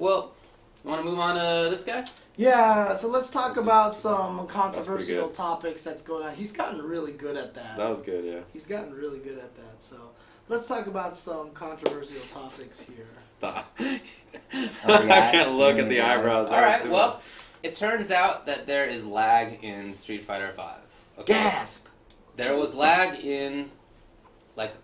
Well, you want to move on to this guy? Yeah, so let's talk about some controversial topics that's going on. He's gotten really good at that. That was good, yeah. He's gotten really good at that. So let's talk about some controversial topics here. Stop. I can't look at the eyebrows. All right, well, it turns out that there is lag in Street Fighter V. Okay? Gasp! There was lag in, like,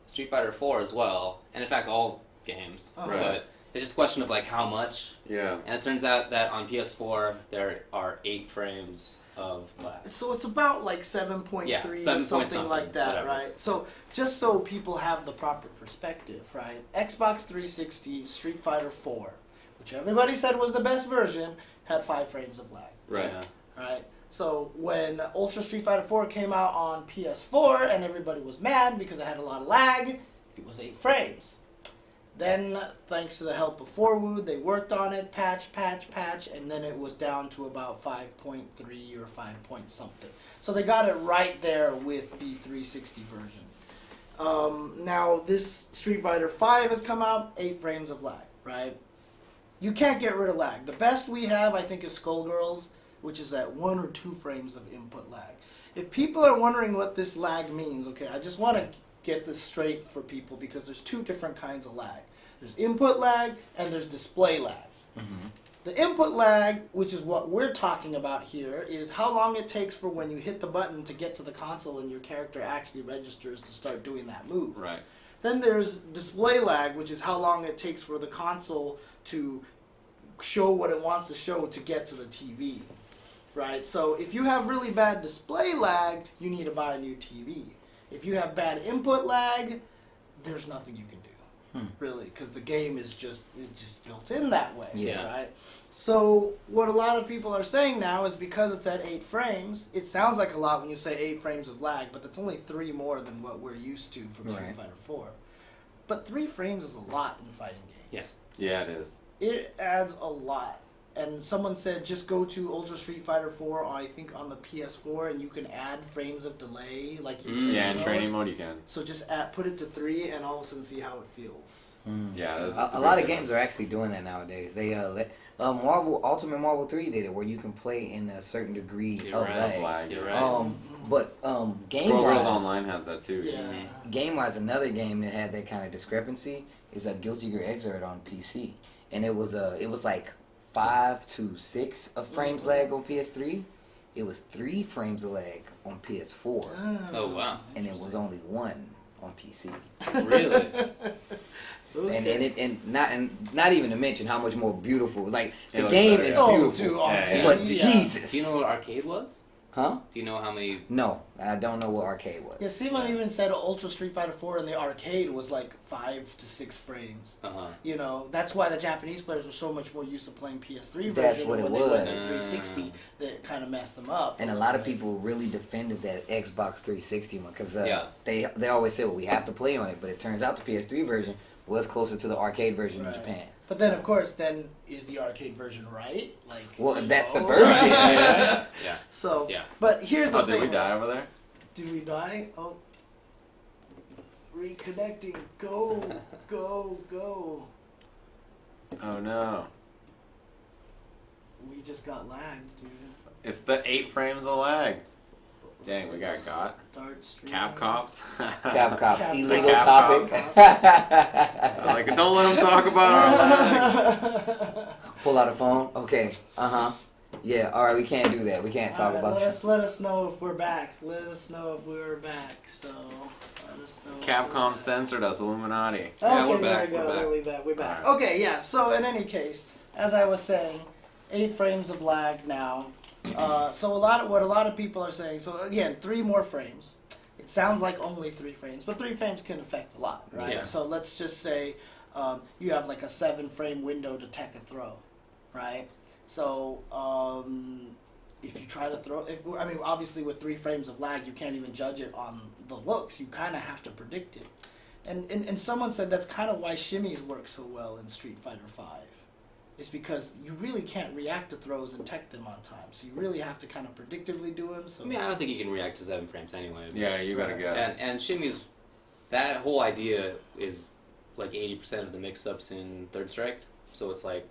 Street Fighter 4 as well, and in fact all games. Oh. Right. But it's just a question of, like, how much. Yeah. And it turns out that on PS4 there are 8 frames of lag. So it's about like 7.3 Yeah, or 7 something like that, whatever. right? So just so people have the proper perspective, right? Xbox 360 Street Fighter 4, which everybody said was the best version, had 5 frames of lag. Right. Yeah. Right. So when Ultra Street Fighter 4 came out on PS4 and everybody was mad because it had a lot of lag, it was 8 frames. Then, thanks to the help of Forwood, they worked on it, patch, and then it was down to about 5.3 or 5 point something. So they got it right there with the 360 version. Now, this Street Fighter 5 has come out, 8 frames of lag, right? You can't get rid of lag. The best we have, I think, is Skullgirls, which is at 1 or 2 frames of input lag. If people are wondering what this lag means, okay, I just want to get this straight for people because there's 2 different kinds of lag. There's input lag and there's display lag. Mm-hmm. The input lag, which is what we're talking about here, is how long it takes for when you hit the button to get to the console and your character actually registers to start doing that move. Right. Then there's display lag, which is how long it takes for the console to show what it wants to show to get to the TV. Right? So if you have really bad display lag, you need to buy a new TV. If you have bad input lag, there's nothing you can do, really, because the game is just built in that way, Yeah. right? So what a lot of people are saying now is because it's at 8 frames, it sounds like a lot when you say 8 frames of lag, but that's only 3 more than what we're used to from Street Fighter 4. But 3 frames is a lot in fighting games. Yeah, it is. It adds a lot. And someone said just go to Ultra Street Fighter 4, I think on the PS4, and you can add frames of delay, like in Yeah, in training mode you can. So just put it to 3 and all of a sudden see how it feels. Yeah, a lot of games are actually doing that nowadays. They Ultimate Marvel 3 did it, where you can play in a certain degree of lag. You're right. But game Skullgirls wise, Online has that too. Yeah. game wise, another game that had that kind of discrepancy is a Guilty Gear Xrd on PC, and it was like 5 to 6 of frames lag on PS3. It was 3 frames of lag on PS4. Oh, wow. And it was only 1 on PC. Really? Okay. And not even to mention how much more beautiful. Like the looks game better, is yeah. beautiful, dude, on Yeah, but PC, Jesus, Do you know what arcade was? huh? Do you know how many? No, I don't know what arcade was. Yeah, Simon even said Ultra Street Fighter 4 in the arcade was like 5 to 6 frames. Uh-huh. You know, that's why the Japanese players were so much more used to playing PS3 version. That's what it when they went to was. 360, that kind of messed them up. And a lot of people really defended that Xbox 360 one because they always say, well, we have to play on it, but it turns out the PS3 version was closer to the arcade version in Japan. But then, of course, is the arcade version right? Like, Well, if that's the no. version. Yeah. So, Yeah. but here's the Oh, thing. did we die over there? Did we die? Oh. Reconnecting. Go. Go. Go. Oh no. We just got lagged, dude. It's the 8 frames of lag. Dang, we got. Start stream. Cap cops. Cap cops, Cap illegal Cap topic. Like, don't let them talk about our lag. Pull out a phone. Okay. Yeah. All right. We can't do that. We can't talk about. Let us know if we're back. Let us know if we're back. So let us know. Capcom censored us, Illuminati. Okay, Yeah, we're there back, we go. we're back. We're back. All Okay, yeah. So in any case, as I was saying, 8 frames of lag now. So what a lot of people are saying. So again, 3 more frames. It sounds like only 3 frames, but 3 frames can affect a lot, right? Yeah. So let's just say you have like a 7-frame window to tech a throw, right? So if you try to throw, obviously with 3 frames of lag, you can't even judge it on the looks. You kind of have to predict it. And someone said that's kind of why shimmies work so well in Street Fighter 5. It's because you really can't react to throws and tech them on time. So you really have to kind of predictively do them. So I mean, I don't think you can react to 7 frames anyway. Yeah, you gotta guess. And shimmies, that whole idea is like 80% of the mix-ups in Third Strike. So it's like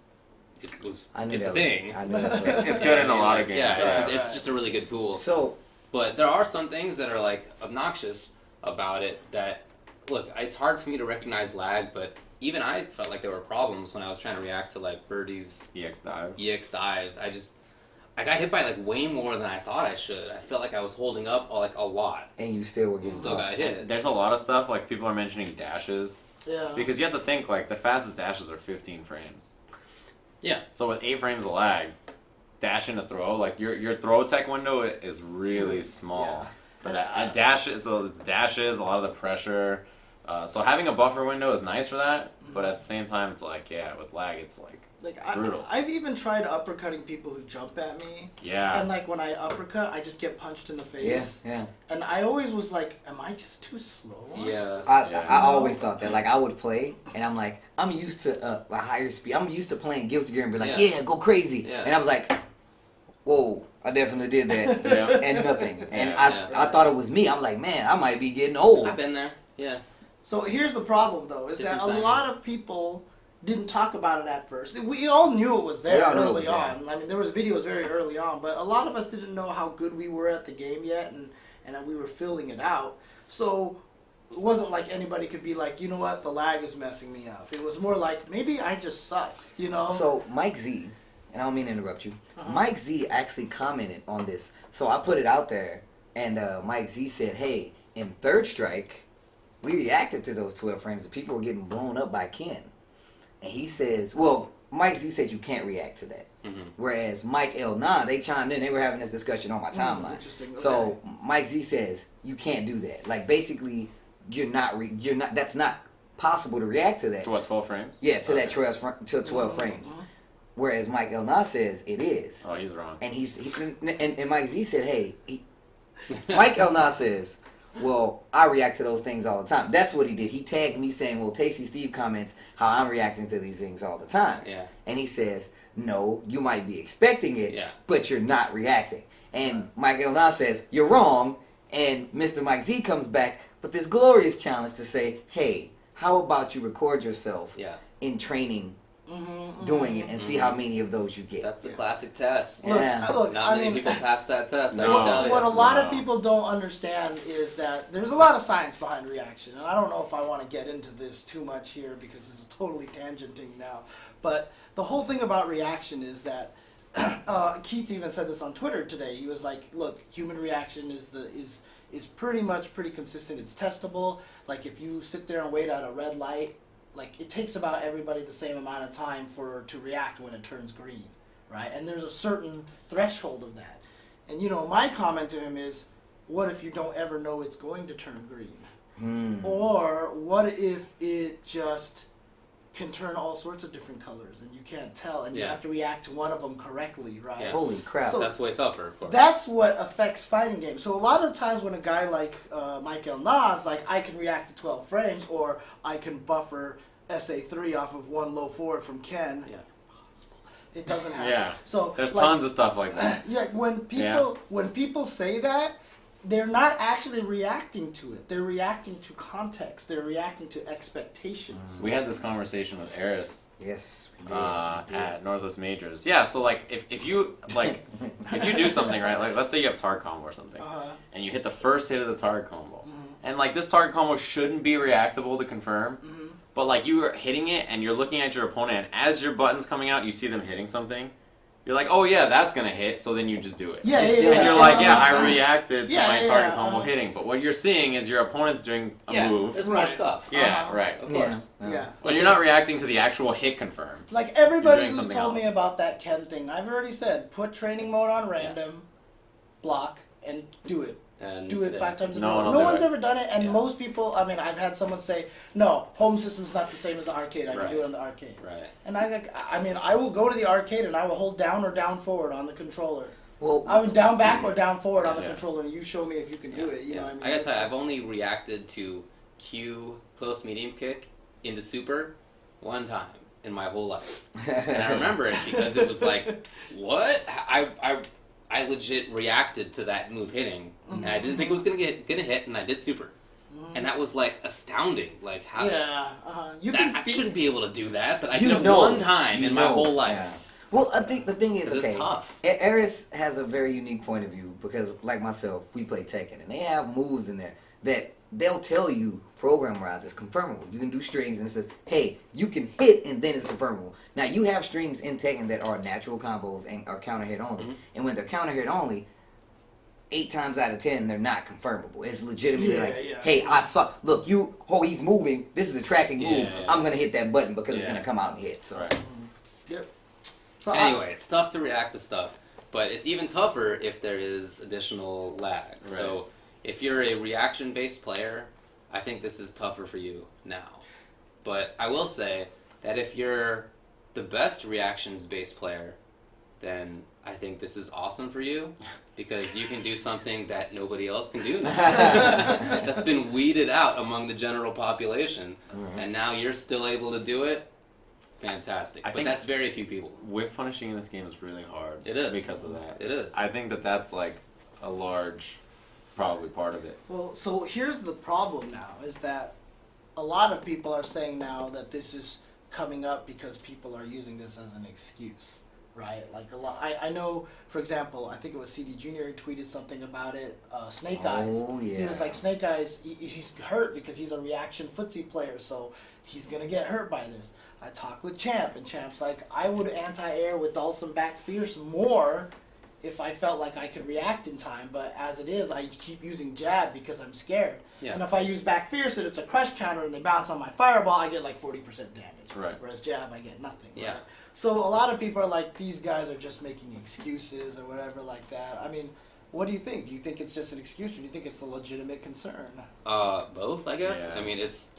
it was I knew it's a that was- thing. I knew that was- It's good in a lot of games. Yeah, Right. it's just a really good tool. So But there are some things that are like obnoxious about it that, look, it's hard for me to recognize lag, but even I felt like there were problems when I was trying to react to like Birdie's EX dive. dive. I got hit by like way more than I thought I should. I felt like I was holding up like a lot. and you still were getting Still got hit. There's a lot of stuff like people are mentioning dashes Yeah. because you have to think like the fastest dashes are 15 frames. Yeah. So with 8 frames of lag, dash in a throw, like your throw tech window is really small. Yeah. For that, a dash, so it's dashes, a lot of the pressure. So having a buffer window is nice for that, but at the same time, it's like, yeah, with lag, it's like brutal. I've even tried uppercutting people who jump at me. Yeah. And like when I uppercut, I just get punched in the Yeah, face. yeah. And I always was like, am I just too slow? Yeah. I always thought that. Like, I would play, and I'm like, I'm used to a higher speed. I'm used to playing Guilty Gear and be like, Yeah. yeah, go crazy. Yeah. And I was like, whoa, I definitely did that. Yeah. And nothing. And Yeah. I thought it was me. I'm like, man, I might be getting old. I've been there. Yeah. So here's the problem, though, is Different that a timing. lot of people didn't talk about it at first. We all knew it was We there all knew it early was there. on. I mean, there was videos very early on, but a lot of us didn't know how good we were at the game yet, and we were filling it out. So it wasn't like anybody could be like, you know what, the lag is messing me up. It was more like, maybe I just suck, you know? So Mike Z, and I don't mean to interrupt you, Uh-huh. Mike Z actually commented on this. So I put it out there, and Mike Z said, hey, in Third Strike, we reacted to those 12 frames, and people were getting blown up by Ken. And he says, well, Mike Z says you can't react to that. Mhm. Whereas Mike L9, they chimed in, they were having this discussion on my timeline. Interesting. So Mike Z says you can't do that. Like, basically, you're not. That's not possible to react to that. To what, 12 frames? Yeah, to that Okay. 12 frames. Whereas Mike L9 says it is. Oh, he's wrong. And and Mike Z said, hey, Mike L9 says, well, I react to those things all the time. That's what he did. He tagged me saying, well, Tasty Steve comments how I'm reacting to these things all the time. Yeah. And he says, no, you might be expecting it, Yeah. but you're not reacting. And Mike L9 says, you're wrong. And Mr. Mike Z comes back with this glorious challenge to say, hey, how about you record yourself Yeah. in training doing it and see how many of those you get. That's the classic test. Look, Yeah. look, Not I many mean, people pass that test. I No. can tell you. what a lot of No. people don't understand is that there's a lot of science behind reaction, and I don't know if I want to get into this too much here because this is totally tangenting now. But the whole thing about reaction is that Keats even said this on Twitter today. He was like, "Look, human reaction is pretty consistent. It's testable. Like if you sit there and wait at a red light, like it takes about everybody the same amount of time to react when it turns green, right? And there's a certain threshold of that. And you know, my comment to him is, what if you don't ever know it's going to turn green? Or what if it just can turn all sorts of different colors and you can't tell and you Yeah. have to react to one of them correctly, right? Yeah. Holy crap. So- That's way tougher, of course. That's what affects fighting games. So a lot of the times when a guy like Mike El Nas, like I can react to 12 frames or I can buffer SA3 off of one low forward from Ken. Yeah. It doesn't happen. Yeah. So There's like, tons of stuff like that. Yeah, when people say that, they're not actually reacting to it. They're reacting to context. They're reacting to expectations. We had this conversation with Eris Yes, we did. We did. at Northwest Majors. Yeah, so like if you like if you do something right, like let's say you have target combo or something, and you hit the first hit of the target combo, and like this target combo shouldn't be reactable to confirm, but like you are hitting it and you're looking at your opponent, and as your button's coming out, you see them hitting something. You're like, oh yeah, that's gonna hit, so then you just do it. Yeah, You're yeah, still- yeah. And you're like, yeah, I reacted to Yeah, my yeah, target yeah, combo hitting, but what you're seeing is your opponent's doing a Yeah, move. there's more Right. stuff. Yeah, right. Of Yeah. course. Yeah. But you're not reacting to the actual hit confirm. Like everybody You're doing who's something told me else. about that Ken thing, I've already said, put training mode on random, block, and do it. And Do it yeah. 5 times a No day. one will No do one's it. ever done it, and Yeah. most people, I mean, I've had someone say, no, home system's not the same as the arcade. I can Right. do it on the arcade. Right. And I mean, I will go to the arcade and I will hold down or down forward on the controller. Well, I mean, down back or down forward on the Yeah. controller, and you show me if you can do it. You know what I mean? I gotta tell you, It's- I've only reacted to Q close medium kick into super one time in my whole life. And I remember it because it was like, what? I legit reacted to that move hitting, and I didn't think it was gonna hit, and I did super, and that was like astounding. Like how Yeah, you that, can I feel- shouldn't be able to do that, but I You did it know. one time You in my know. whole life. Yeah. Well, I think the thing is, okay, it's tough. Aris has a very unique point of view because, like myself, we play Tekken, and they have moves in there that they'll tell you program-wise it's confirmable. You can do strings, and it says, hey, you can hit, and then it's confirmable. Now, you have strings in Tekken that are natural combos and are counter-hit only, and when they're counter-hit only, 8 times out of 10, they're not confirmable. It's legitimately hey, I saw, look, he's moving, this is a tracking move, I'm going to hit that button because it's going to come out and hit, so. Right. Yep. So Anyway, it's tough to react to stuff, but it's even tougher if there is additional lag. Right. So if you're a reaction-based player, I think this is tougher for you now. But I will say that if you're the best reactions-based player, then I think this is awesome for you because you can do something that nobody else can do now. That's been weeded out among the general population, and now you're still able to do it. Fantastic. But that's very few people. Whiff punishing in this game is really hard. It is. Because of that. It is. I think that's like a large, probably part of it. Well, so here's the problem now, is that a lot of people are saying now that this is coming up because people are using this as an excuse, right? Like a lot. I know, for example, I think it was CD Junior who tweeted something about it. Snake Eyes. Oh, yeah. He was like, Snake Eyes, he's hurt because he's a reaction footsie player, so he's gonna get hurt by this. I talked with Champ, and Champ's like, I would anti-air with Dulcim back fierce more if I felt like I could react in time, but as it is, I keep using jab because I'm scared. Yeah. And if I use back fierce and it's a crush counter and they bounce on my fireball, I get like 40% damage. Right. Whereas jab, I get nothing. Yeah. Right? So a lot of people are like, these guys are just making excuses or whatever like that. I mean, what do you think? Do you think it's just an excuse, or do you think it's a legitimate concern? Both, I guess. Yeah. I mean, it's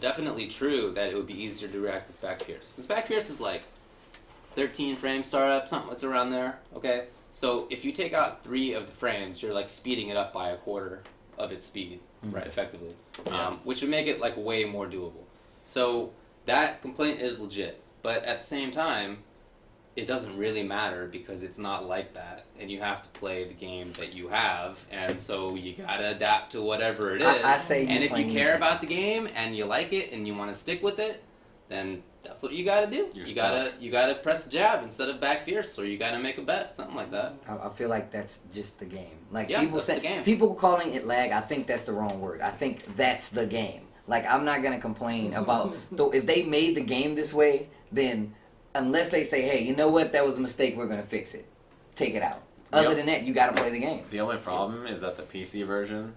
definitely true that it would be easier to react with back fierce. Because back fierce is like 13 frame startup, something that's around there, okay? So if you take out 3 of the frames, you're like speeding it up by a quarter of its speed, right, effectively. Which would make it like way more doable. So that complaint is legit. But at the same time, it doesn't really matter because it's not like that. And you have to play the game that you have. And so you gotta adapt to whatever it is. I say and if you care about the game and you like it and you want to stick with it, then that's what you gotta do. You gotta press jab instead of back fierce, or you gotta make a bet, something like that. I feel like that's just the game. Like Yeah, people that's the game. people calling it lag, I think that's the wrong word. I think that's the game. Like, I'm not gonna complain about though if they made the game this way, then unless they say, hey, you know what, that was a mistake, we're gonna fix it. Take it out. Other than that, you gotta play the game. The only problem is that the PC version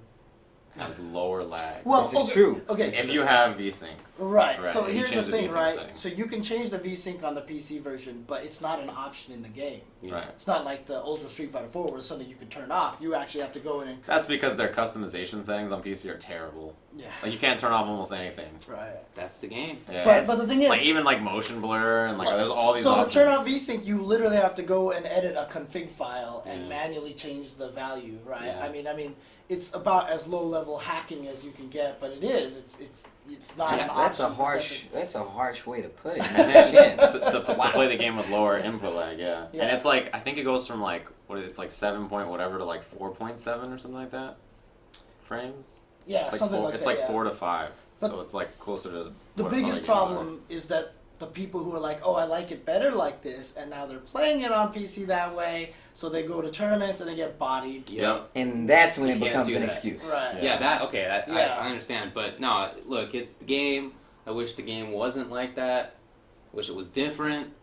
has lower lag. Well, This is true. Okay. If you have VSync. Right. Right, So you here's the change the thing, VSync right? settings. So you can change the VSync on the PC version, but it's not an option in the game. Right. It's not like the Ultra Street Fighter 4 where it's something you can turn off. You actually have to go in and... That's because their customization settings on PC are terrible. Yeah. Like, you can't turn off almost anything. Right. That's the game. Yeah. But the thing is... like, even like motion blur and like there's all these so options. to turn off VSync, you literally have to go and edit a config file and manually change the value, right? Yeah. I mean, it's about as low level hacking as you can get, but it is. It's not an That's option. that's a harsh way to put it. And then to play the game with lower input lag, yeah. Yeah. And it's like, I think it goes from like, it's like 7 point whatever to like 4.7 or something like that frames. Yeah, It's like something 4, like it's that. like yeah. 4 to 5. But So it's like closer to The what biggest other games problem is that the people who are like, oh, I like it better like this, and now they're playing it on PC that way, so they go to tournaments and they get bodied. Yep. And that's when You it can't becomes do an that. excuse. Right. Yeah, Yeah. I understand. But no, look, it's the game. I wish the game wasn't like that. I wish it was different,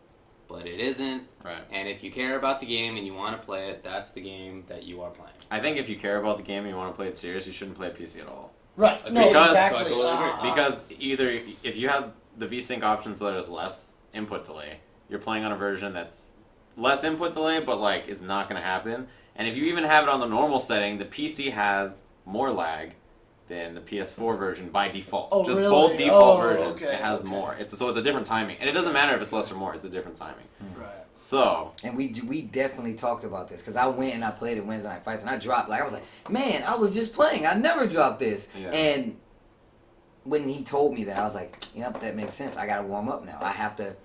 but it isn't. Right. And if you care about the game and you want to play it, that's the game that you are playing. I think if you care about the game and you want to play it serious, you shouldn't play PC at all. Right. Agreed. No, Because- exactly. I totally agree. Because either if you have the VSync option so there's less input delay, you're playing on a version that's less input delay but like is not going to happen. And if you even have it on the normal setting, the PC has more lag than the PS4 version by default. Oh, Just really? both default Oh, versions, okay, it has okay. more. So it's a different timing. And it doesn't matter if it's less or more, it's a different timing. Right. So, And we definitely talked about this because I went and I played at Wednesday Night Fights and I dropped, like, I was like, man, I was just playing. I never dropped this. Yeah. And when he told me that, I was like, yep, that makes sense. I got to warm up now. I have to,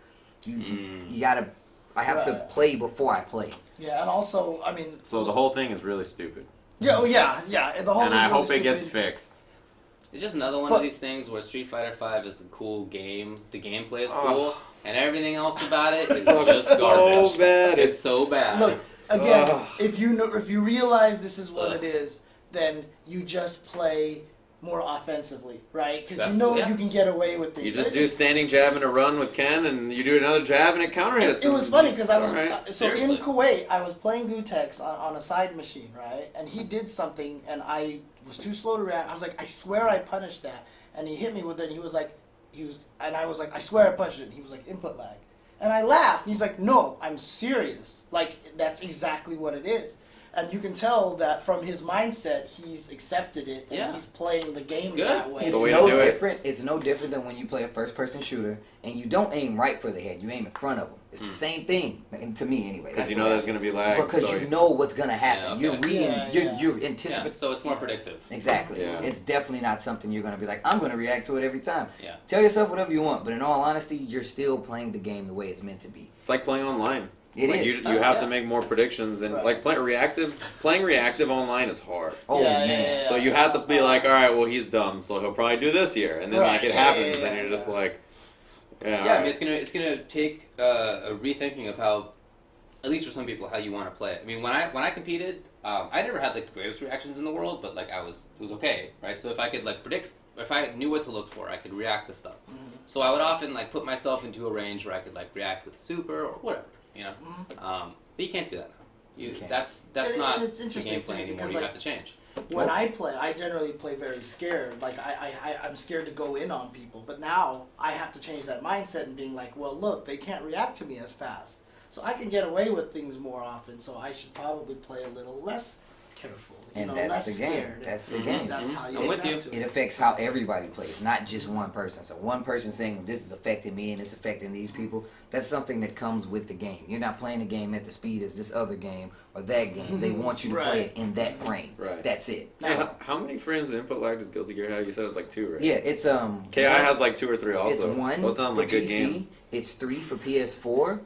I have to Right. play before I play. Yeah, and also, I mean... so the whole thing is really stupid. Yeah, oh yeah. The whole And thing's I really hope it gets stupid. fixed. It's just another one of these things where Street Fighter V is a cool game. The gameplay is cool, and everything else about it is just garbage. So bad. It's so bad. Look, again, if you realize this is what it is, then you just play more offensively, right? Because you know you can get away with things. You just do standing jab and a run with Ken, and you do another jab and it counter hits. It was funny because I was Seriously. in Kuwait. I was playing Gutex on a side machine, right? And he did something, and I was too slow to react. I was like, I swear I punished that, and he hit me with it. And I was like, I swear I punished it. And he was like, input lag, and I laughed. And he's like, no, I'm serious. Like that's exactly what it is. And you can tell that from his mindset, he's accepted it and he's playing the game that way. It's no different than when you play a first-person shooter and you don't aim right for the head. You aim in front of them. It's the same thing, and to me anyway. Because you know there's going to be lag. Because you know what's going to happen. You're reading. You're anticipating. Yeah, so it's more predictive. Exactly. Yeah. It's definitely not something you're going to be like, I'm going to react to it every time. Yeah. Tell yourself whatever you want, but in all honesty, you're still playing the game the way it's meant to be. It's like playing online. It is. You have to make more predictions, and playing reactive online is hard. So you have to be like, all right, well he's dumb, so he'll probably do this here, and then like it happens, and you're just like, I mean, it's gonna take a rethinking of how, at least for some people, how you want to play it. I mean, when I competed, I never had like the greatest reactions in the world, but like it was okay, right? So if I could like predict, if I knew what to look for, I could react to stuff. So I would often like put myself into a range where I could like react with super or whatever. You know, but you can't do that now. That's not the game play anymore. You have to change. When I play, I generally play very scared. Like I'm scared to go in on people. But now I have to change that mindset and being like, well, look, they can't react to me as fast, so I can get away with things more often. So I should probably play a little less careful. And that's the game. Scared. That's the game. That's how you. I'm with you. To it. It affects how everybody plays, not just one person. So one person saying this is affecting me and it's affecting these people, that's something that comes with the game. You're not playing the game at the speed as this other game or that game. They want you to play it in that frame. Right. That's it. How many frames of input lag does Guilty Gear have? You said it was like 2, right? Yeah, it's KI has like 2 or 3 also. It's 1 Those sound like for good PC, games. It's 3 for PS4.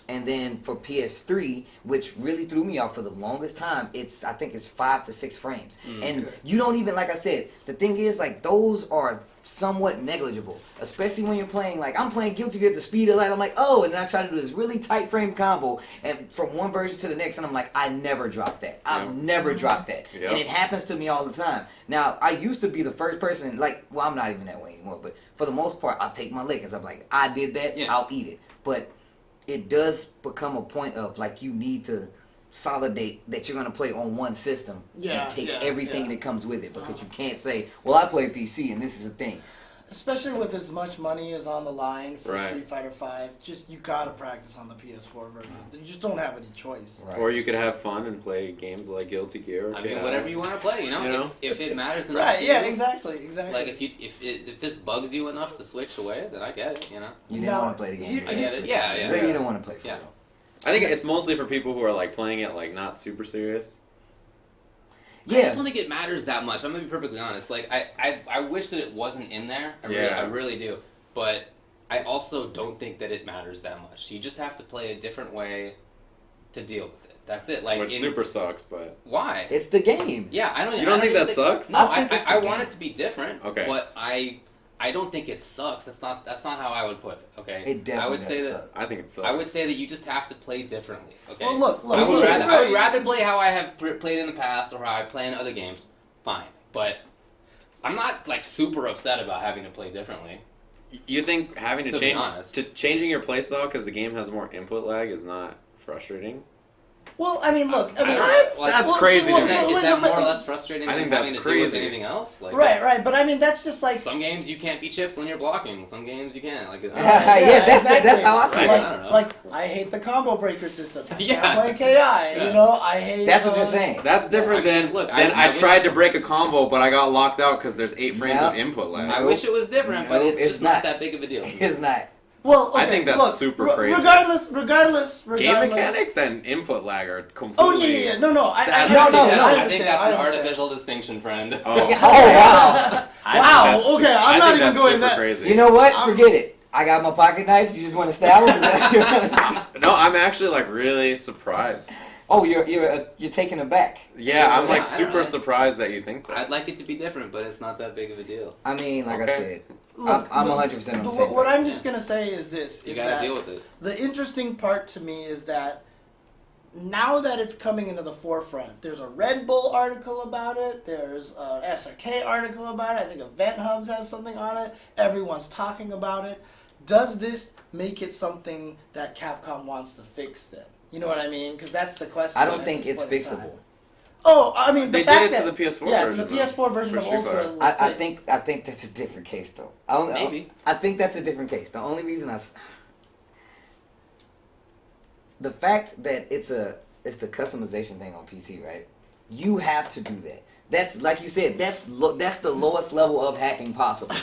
And then for PS3, which really threw me off for the longest time, I think it's 5 to 6 frames. And you don't even, like I said, the thing is, like, those are somewhat negligible. Especially when you're playing, like, I'm playing Guilty Gear at the speed of light. I'm like, oh, and then I try to do this really tight frame combo, and from one version to the next, and I'm like, I never dropped that. I've never dropped that. And it happens to me all the time. Now, I used to be the first person, like, well, I'm not even that way anymore, but for the most part, I'll take my lick, because I'm like, I did that, I'll eat it. But it does become a point of like you need to solidate that you're going to play on one system and take everything that comes with it, because you can't say, well, I play PC and this is the thing. Especially with as much money as on the line for Street Fighter V, just you gotta practice on the PS4 version. You just don't have any choice. Or you could have fun and play games like Guilty Gear. Or whatever you want to play, you know? If it matters enough to you. Exactly. Like if this bugs you enough to switch away, then I get it, you know? You didn't want to play the game. I get it, yeah. So you don't want to play for it. I think it's mostly for people who are like playing it like not super serious. I just don't think it matters that much. I'm gonna be perfectly honest. Like I wish that it wasn't in there. I really do. But I also don't think that it matters that much. You just have to play a different way to deal with it. That's it. Like which super sucks, but why? It's the game. Yeah, I don't. You don't think that sucks? No, I want it to be different. Okay. But I don't think it sucks. That's not how I would put it. Okay. It definitely I would say suck. I think it sucks. I would say that you just have to play differently. Okay. Well, look. I would rather play how I have played in the past or how I play in other games. Fine, but I'm not like super upset about having to play differently. You think having to change be honest. changing your playstyle because the game has more input lag is not frustrating? Well, I mean, look. I mean, that's crazy. Is that more or less frustrating than having to crazy. deal with anything else? Like, right. But I mean, that's just like some games you can't be chipped when you're blocking. Some games you can. Like, that's how I feel. I don't know. Like I hate the combo breaker system. Yeah. I play KI. You know, I hate. That's what you're saying. That's different than I tried to break a combo, but I got locked out because there's 8 frames of input lag. I wish it was different, but it's just not that big of a deal. It's not. Well, okay, I think that's super crazy. Regardless. Game mechanics and input lag are completely. Oh yeah. No. I think that's an artificial distinction, friend. Oh wow. Wow. Okay, I'm not even going that. Crazy. You know what? Forget it. I got my pocket knife. You just want to stab him? No, I'm actually like really surprised. Oh, you're taken aback. Yeah, I'm like I don't know, super it's- surprised that you think that. I'd like it to be different, but it's not that big of a deal. I mean, like I Okay. said, Look, I'm 100% on the same. what I'm just gonna say is this: You is gotta that deal with it. the interesting part to me is that now that it's coming into the forefront, there's a Red Bull article about it. There's an SRK article about it. I think Event Hubs has something on it. Everyone's talking about it. Does this make it something that Capcom wants to fix then? You know what I mean? Because that's the question. I don't at think this it's point in time. fixable. Oh, I mean, the They fact did it to that, the PS4 yeah, version. to the PS4 version for of Street Ultra. Fighter. was I fixed. think that's a different case though. Maybe. I think that's a different case. The only reason the fact that it's the customization thing on PC, right? You have to do that. That's like you said. That's the lowest level of hacking possible.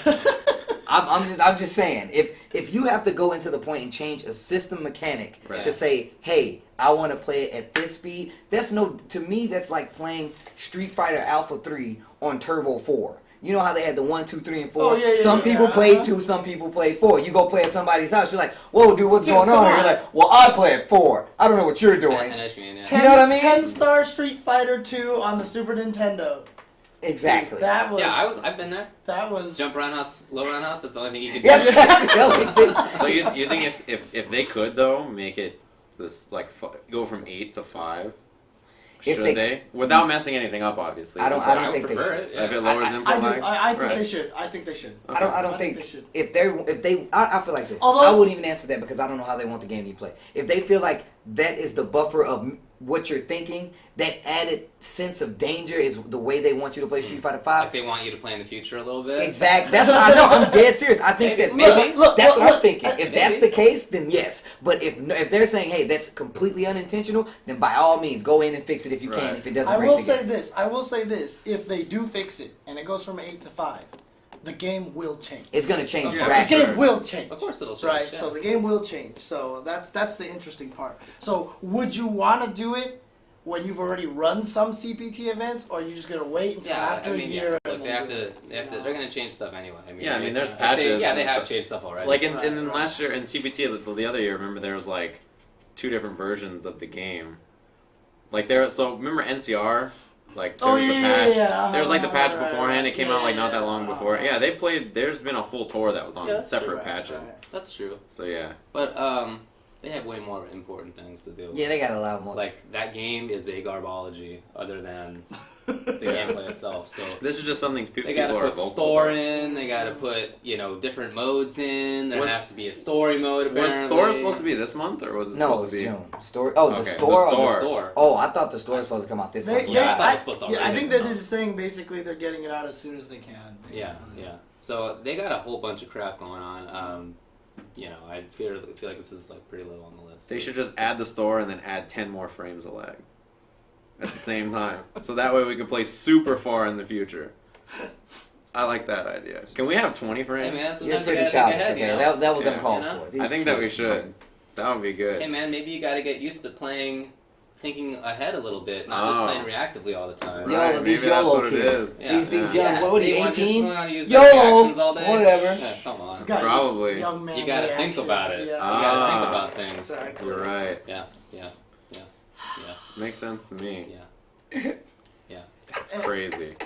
I'm just saying. If you have to go into the point and change a system mechanic Right. to say, hey, I want to play it at this speed. To me that's like playing Street Fighter Alpha 3 on Turbo 4. You know how they had the 1, 2, 3, and 4? Oh, yeah, Some people play 2, some people play 4. You go play at somebody's house, you're like, whoa, dude, what's going on? come You're on. like, well, I play at 4. I don't know what you're I doing. know what you mean, yeah. 10, You know what I mean? 10-star Street Fighter 2 on the Super Nintendo. Exactly. That was. Yeah, I've been there. That was. Jump around house, low round house. That's the only thing you can do. Yeah, that's the only thing. So you think if they could though make it this like go from 8 to 5, If should they- they without messing anything up? Obviously, I don't I would think they prefer should. it. Yeah. If it lowers I input do. lag, I think right. they should. I think they should. I don't I think they should. if they I feel like this. Although- I wouldn't even answer that because I don't know how they want the game to be played. If they feel like that is the buffer of what you're thinking, that added sense of danger is the way they want you to play Street Fighter Like 5. they want you to play in the future a little bit. Exactly. That's what I know. I'm dead serious. I think Maybe. that Maybe. that's what I'm Look, thinking. If that's maybe. the case, then yes. But if they're saying, hey, that's completely unintentional, then by all means, go in and fix it if you can. Right. If it doesn't I break will the say game. this. I will say this. If they do fix it and it goes from 8 to 5, the game will change. It's gonna change Yeah, The drastically. game will change. Of course it'll change. Right. Yeah. So the game will change. So that's the interesting part. So would you want to do it when you've already run some CPT events, or are you just gonna wait until Yeah, after I mean, a year? yeah. Look, and they then have do to. it? They're gonna change stuff anyway. I mean, Yeah, I mean, there's they patches have and stuff. changed stuff already. Like Right, in right. last year in CPT the other year, remember there was like 2 different versions of the game. Like so remember NCR? Like there Oh, was the yeah, patch. yeah. There was like the patch Right, beforehand. right. It came Yeah, out like not that long yeah. before. Yeah, they played. There's been a full tour that was on Yeah, that's separate Right, patches. right. That's true. So yeah. But they have way more important things to do. Yeah, they got a lot more. Like that game is a garbology other than the gameplay itself. So This is just something people they got to are put the vocal store about. in. They got to put different modes in. There Was- has to be a story mode. Apparently. Was store supposed to be this month or was it no, supposed it's to be? June. Story. Oh, Okay, the store. the or store. store? Oh, I thought the store was supposed to come out this month. Yeah, I thought it was supposed to I already think come that they're out. just saying basically they're getting it out as soon as they can. Yeah, basically. yeah. So they got a whole bunch of crap going on. I feel like this is like pretty low on the list. They should just add the store and then add 10 more frames of lag at the same time. So that way we can play super far in the future. I like that idea. Can we have 20 frames? Hey man, You're sometimes you pretty gotta think childish. ahead. Okay, You know? that was Yeah. uncalled You know? for. These I think that we kids, should. That would be good. Hey man, maybe you got to get used to thinking ahead a little bit, not just Oh. playing reactively all the time. Yo, Right, these maybe that's YOLO what it kids. is. Yeah. These Yeah. young, what are they you, want- just 18? wanna use their YOLO, reactions all day. whatever. Yeah, come on. It's got Probably. young man You gotta think reactions, about it. Yeah. You gotta think Ah. about things. Exactly. You're right. Yeah. Makes sense to me. Yeah. That's crazy.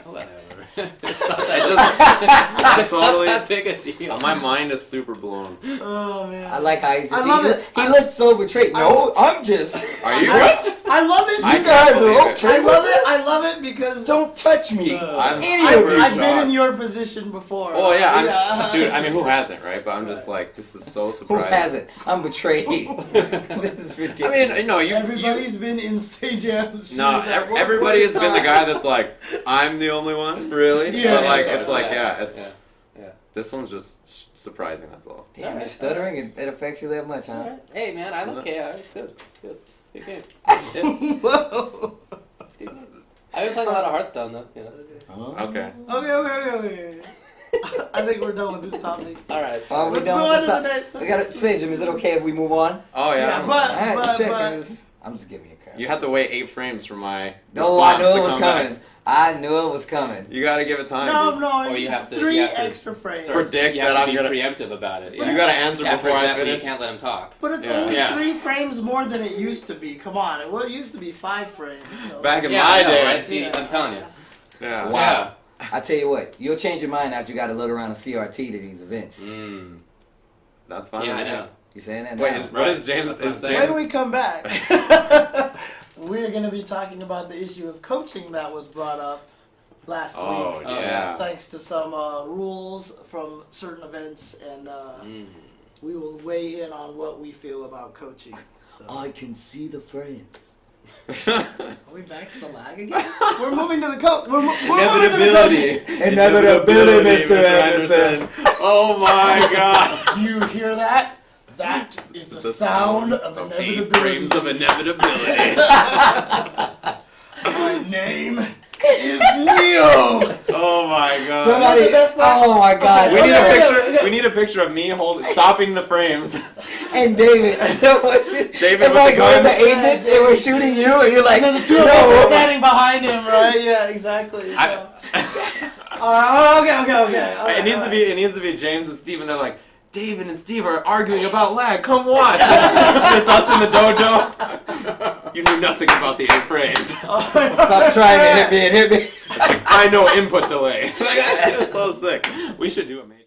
Whatever. It's not that It's totally. not that big a deal. My mind is super blown. Oh man. I like how he just, I love it. he looked so betrayed. No, I'm just. Are you? What? I love it. I You because- guys can't believe are it. okay. I love with it. this? I love it because Don't touch me. I'm Any super of you. I've been in shocked. your position before. Oh yeah, Yeah. dude. I mean, who hasn't, right? But I'm just like, this is so Who surprising. hasn't? I'm betrayed. This is I ridiculous. mean, no, you. Everybody's been in Sajam's shoes. No, at one everybody point has in been the time. guy that's like, I'm the only one, really. Yeah. But like, Yeah, it's like, yeah, it's yeah. this one's just surprising. That's all. Damn, you're stuttering. It affects you that much, huh? Alright. Hey man, I like KR. It's good. It's good. It's a good game. Yeah, Whoa. it's a good game. I've been playing a lot of Hearthstone though. You know. Huh? Okay. Okay. I think we're done with this topic. All right. Oh, we're Let's done go with on this to top- the next. We got to say, Jim, is it okay if we move on? Oh yeah. Yeah, but- Alright, just checking. I'm just giving you crap. You have to wait 8 frames for my. No, I knew response it to was come coming. back. I knew it was coming. You gotta give it time. No, dude. no, Or you have to- 3 you have to extra frames. Predict You that have I'm to be gonna. preemptive about it. You gotta answer Yeah, before for I example, finish. you can't let him talk. But it's Yeah. only Yeah. 3 frames more than it used to be. Come on, it used to be 5 frames. So Back in Yeah, my I know, day. right? See, Yeah. I'm telling you. Yeah. Wow. I tell you what, you'll change your mind after you got to look around a CRT to these events. Mm. That's fine. Yeah, I with me. know. You saying that? Wait, now? what is James? That's what I'm Is saying. when James? we come back, we're going to be talking about the issue of coaching that was brought up last Oh week. yeah. Thanks to some rules from certain events, and we will weigh in on what we feel about coaching. So. I can see the frames. Are we back to the lag again? We're moving to the coach. We're moving to the Inevitability. coaching. Inevitability, Mr. Anderson. Oh my god. Do you hear that? That is the sound of 8 inevitability. frames of inevitability. My name is Neo. Oh my god. Somebody. the best part? Oh my God. We need a Okay, picture. okay. We need a picture of me stopping the frames. And David. What's it? David It's with like the we're gun. the agents and we're shooting you, and you're like, And then the 2 of us are no. standing behind him, right? Yeah, exactly. So. Okay. It needs to be James and Steve, and they're like, David and Steve are arguing about lag. Come watch. It's us in the dojo. You knew nothing about the 8 frames. Stop trying to hit me and hit me. I know input delay. Like, that's just so sick. We should do a major.